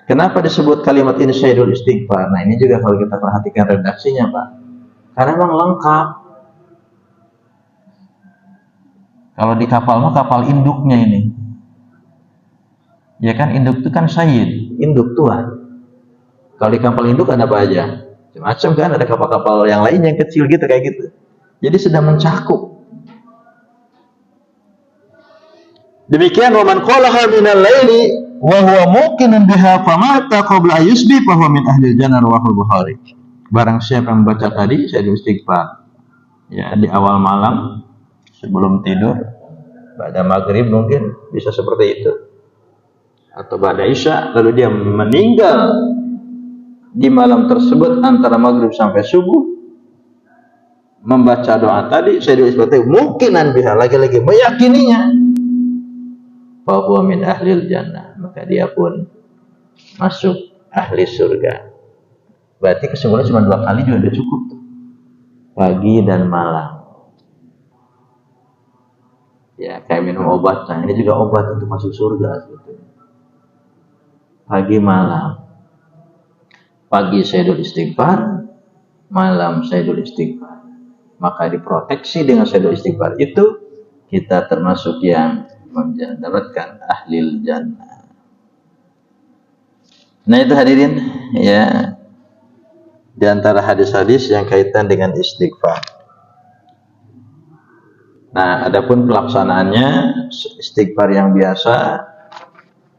Kenapa disebut kalimat ini sayyidul istighfar? Nah, ini juga kalau kita perhatikan redaksinya, Pak, karena memang lengkap. Kalau di kapal mah kapal induknya ini, ya kan, induk itu kan sayyid, induk tuan. Kalau di kapal induk ada apa aja? Macam kan, ada kapal-kapal yang lain yang kecil gitu, kayak gitu. Jadi sudah mencakup. Demikian, wa man qalaha minal laili wa huwa muqinun biha famata qabla yusbi fa huwa min ahli jannah, rawahul Bukhari. Barang siapa yang membaca tadi sayyidul istighfar, ya, di awal malam sebelum tidur, pada maghrib mungkin bisa seperti itu, atau pada isya, lalu dia meninggal di malam tersebut antara maghrib sampai subuh, membaca doa tadi sayyidul istighfar, muqinan biha, lagi-lagi meyakininya, fa huwa min ahlil jannah, maka dia pun masuk ahli surga. Berarti kesimpulan cuma 2 kali juga udah cukup tuh, pagi dan malam. Ya, kayak minum obat. Nah, ini juga obat untuk masuk surga sebetulnya. Pagi malam. Pagi sayyidul istighfar, malam sayyidul istighfar. Maka diproteksi dengan sayyidul istighfar itu, kita termasuk yang mendapatkan ahlil jannah. Nah, itu hadirin, ya, di antara hadis-hadis yang kaitan dengan istighfar. Nah, adapun pelaksanaannya, istighfar yang biasa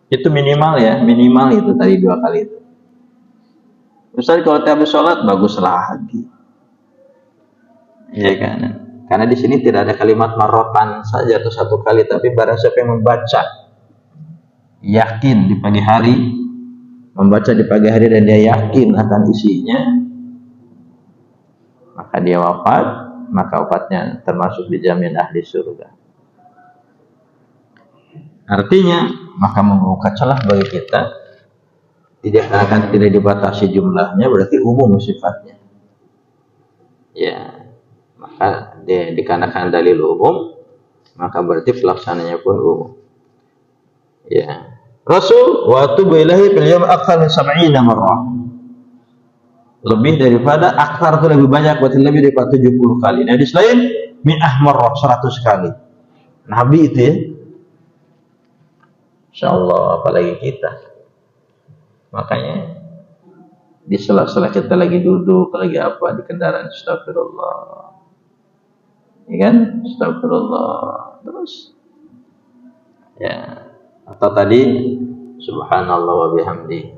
Itu minimal ya, minimal itu tadi 2 kali itu. Ustaz kalau habis sholat bagus lagi. Iya kan? Karena di sini tidak ada kalimat marrotan saja atau 1 kali, tapi barang siapa yang membaca yakin di pagi hari, membaca di pagi hari dan dia yakin akan isinya, maka dia wafat, maka wafatnya termasuk dijamin ahli surga. Artinya, maka membuka celah bagi kita, tidak dibatasi jumlahnya, berarti umum sifatnya. Ya, maka dikarenakan dalil umum, maka berarti pelaksananya pun umum. Ya, Rasul wa atubu ilahi fil yawm akthar min 70 marrah. Lebih daripada akthar itu lebih banyak, berarti lebih daripada 70 kali. Nah, hadis lain mi'ah marrah, 100 kali. Nabi itu ya. Insyaallah apalagi kita. Makanya di sela-sela kita lagi duduk, lagi apa di kendaraan, astagfirullah. Ya kan? Astagfirullah. Terus ya, atau tadi subhanallah wa bihamdi,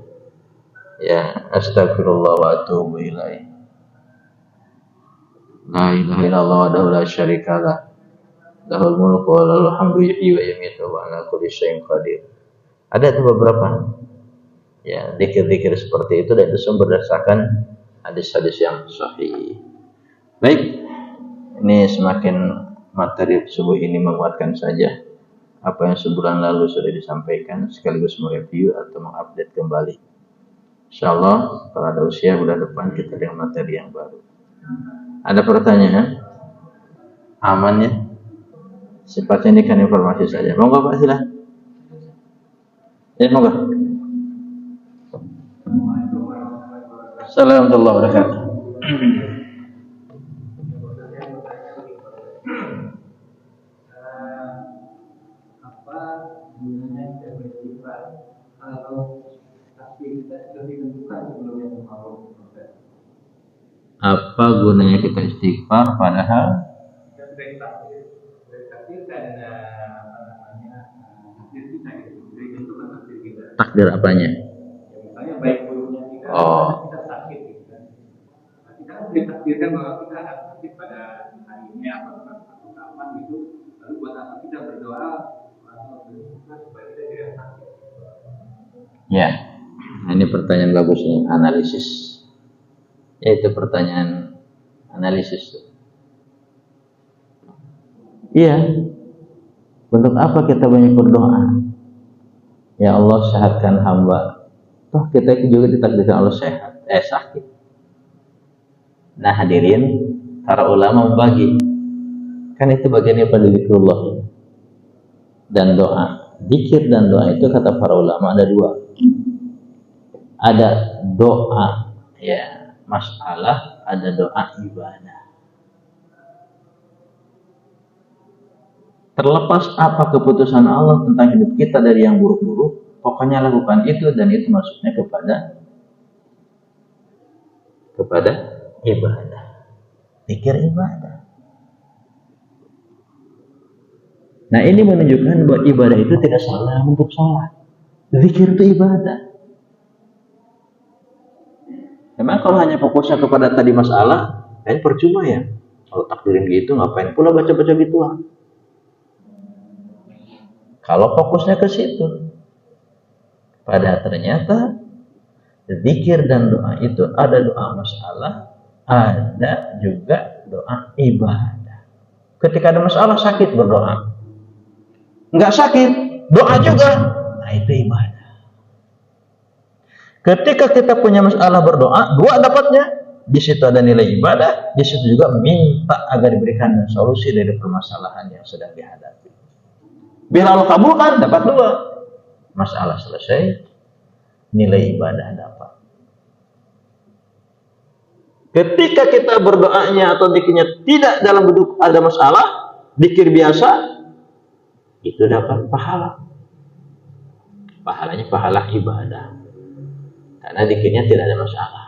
ya, astagfirullah wa atubu ilaih, la ilaha illallah wa la syarikalah, lahul mulku wa lahul hamdu yuhyi wa yumiitu wa ala kulli syai'in qadir. Ada itu beberapa ya zikir-zikir seperti itu, dan itu sumber berdasarkan hadis-hadis yang sahih. Baik, ini semakin materi subuh ini menguatkan saja apa yang sebulan lalu sudah disampaikan, sekaligus mereview atau mengupdate kembali. Insyaallah kalau ada usia bulan depan kita dengan materi yang baru. Ada pertanyaan? Aman ya? Sifatnya ini kan informasi saja. Monggo Pak, silakan. Ya, monggo. Assalamualaikum warahmatullahi wabarakatuh. Apa gunanya kita istighfar padahal takdir apanya? Oh. Kita sakit gitu kan. Kita ditakdirkan bahwa kita akan sakit pada hari ini atau kapan gitu. Lalu buat apa kita berdoa atau berdoa supaya kita tidak sakit? Ya, ini pertanyaan bagus nih, analisis. Itu pertanyaan analisis. Iya. Untuk apa kita banyak berdoa? Ya Allah, sehatkan hamba. Toh kita juga ditakdirkan Allah sehat, sakit. Nah hadirin, para ulama membagi, kan itu bagian daripada zikrullah dan doa. Zikir dan doa itu kata para ulama ada 2. Ada doa ya masalah, ada doa ibadah. Terlepas apa keputusan Allah tentang hidup kita dari yang buruk-buruk, pokoknya lakukan itu, dan itu maksudnya kepada ibadah. Zikir ibadah. Nah ini menunjukkan bahwa ibadah itu tidak salah untuk sholat. Zikir itu ibadah. Memang kalau hanya fokusnya kepada tadi masalah, kan percuma ya. Kalau takdirin gitu, ngapain pula baca-baca gituan? Kalau fokusnya ke situ, pada ternyata zikir dan doa itu ada doa masalah, ada juga doa ibadah. Ketika ada masalah sakit berdoa, nggak sakit doa juga, nah itu ibadah. Ketika kita punya masalah berdoa, 2 dapatnya. Di situ ada nilai ibadah, di situ juga minta agar diberikan solusi dari permasalahan yang sedang dihadapi. Bila Allah kabulkan, dapat 2. Masalah selesai, nilai ibadah dapat. Ketika kita berdoanya atau zikirnya tidak dalam bentuk ada masalah, zikir biasa, itu dapat pahala. Pahalanya pahala ibadah. Karena zikirnya tidak ada masalah.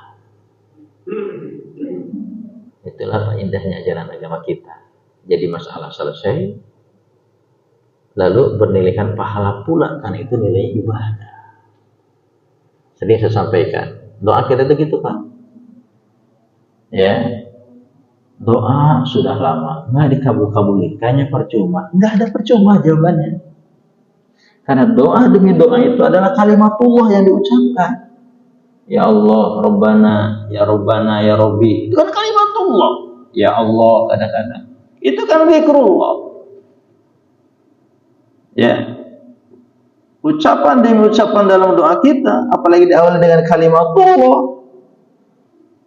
Itulah indahnya ajaran agama kita. Jadi masalah selesai, lalu bernilaikan pahala pula, karena itu nilai ibadah. Sering saya sampaikan, doa kita itu gitu kan, ya, doa sudah lama nggak dikabul-kabulin, kayaknya percuma. Nggak ada percuma jawabannya, karena doa demi doa itu adalah kalimatullah yang diucapkan. Ya Allah, Rabbana, ya Robbi, itu kan kalimatullah. Ya Allah, kadang-kadang itu kan zikrullah. Ya, ucapan demi ucapan dalam doa kita, apalagi diawali dengan kalimatullah,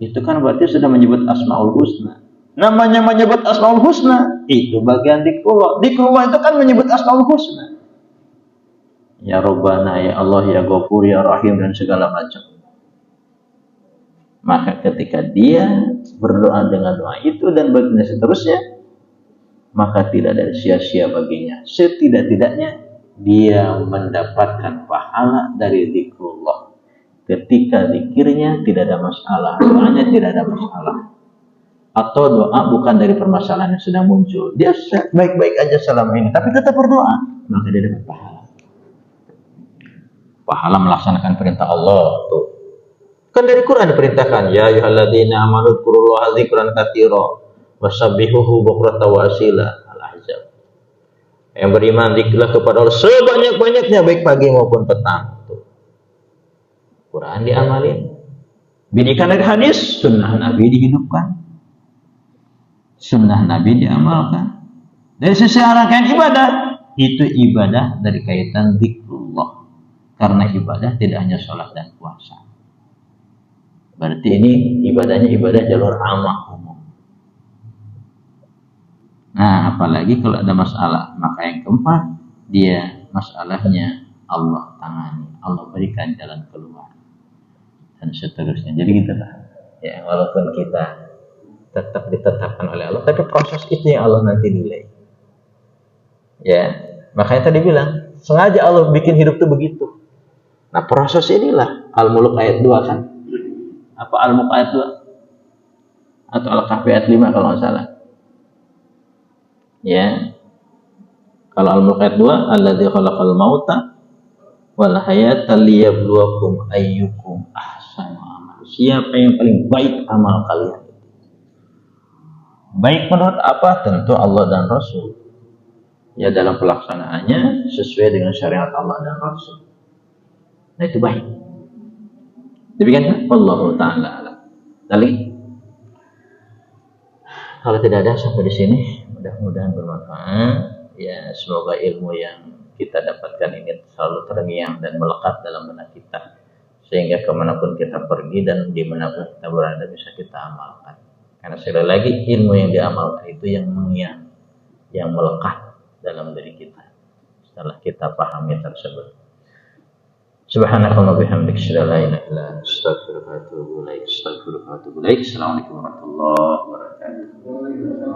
itu kan berarti sudah menyebut Asmaul Husna. Namanya menyebut Asmaul Husna, itu bagian zikrullah. Zikrullah itu kan menyebut Asmaul Husna. Ya Rabbana, ya Allah, ya Ghafur, ya Rahim, dan segala macam. Maka ketika dia berdoa dengan doa itu dan baginda seterusnya, maka tidak ada sia-sia baginya. Setidak-tidaknya dia mendapatkan pahala dari zikrullah. Ketika zikirnya tidak ada masalah, doanya tidak ada masalah, atau doa bukan dari permasalahan yang sudah muncul, dia baik-baik aja selama ini, tapi tetap berdoa, maka dia dapat pahala. Pahala melaksanakan perintah Allah tuh. Kan dari Quran diperintahkan, ya ayyuhalladzina amanu dzkurullaha dzikran katsira wasabbihuhu bukratan wa asila. Al-Ahzab. Yang beriman, zikirlah kepada Allah sebanyak-banyaknya, baik pagi maupun petang. Tuh. Quran diamalin. Bidikan dari hadis, sunnah Nabi dihidupkan. Sunnah Nabi diamalkan. Dari sisi rangkaian ibadah, itu ibadah dari kaitan zikrullah. Karena ibadah tidak hanya sholat dan puasa. Berarti ini ibadahnya ibadah jalur amah umum. Nah, apalagi kalau ada masalah, maka yang keempat, dia masalahnya Allah tangani, Allah berikan jalan keluar, dan seterusnya. Jadi gitulah. Ya, walaupun kita tetap ditetapkan oleh Allah, tapi proses itu yang Allah nanti nilai. Ya, makanya tadi bilang, sengaja Allah bikin hidup itu begitu. Nah, proses inilah Al-Mulk ayat 2 kan? Apa Al-Mulk ayat 2? Atau Al-Kahfi ayat 5 kalau nggak salah. Ya. Kalau Al-Mulk ayat 2, alladzi khalaqal mauta wal hayata liyabluwakum ayyukum ahsanu amal. Siapa yang paling baik amal kalian? Baik menurut apa? Tentu Allah dan Rasul. Ya, dalam pelaksanaannya sesuai dengan syariat Allah dan Rasul. Nah, itu baik. Demikian Allah Ta'ala alam. Lalu, kalau tidak ada sampai di sini, mudah-mudahan bermanfaat. Ya, semoga ilmu yang kita dapatkan ini selalu terngiang dan melekat dalam benak kita, sehingga kemanapun kita pergi dan dimanapun kita berada bisa kita amalkan. Karena sekali lagi ilmu yang diamalkan itu yang mengiang, yang melekat dalam diri kita setelah kita pahami tersebut. Subhanakallahumma bihamdika asyhadu an la ilaha illa anta astaghfiruka wa atubu ilaik. Assalamualaikum warahmatullahi wabarakatuh.